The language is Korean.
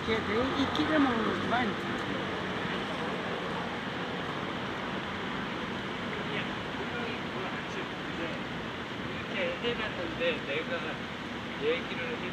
걔들 이 끼를 먹는구만. 이렇게 해놨는데 내가 얘기를 해서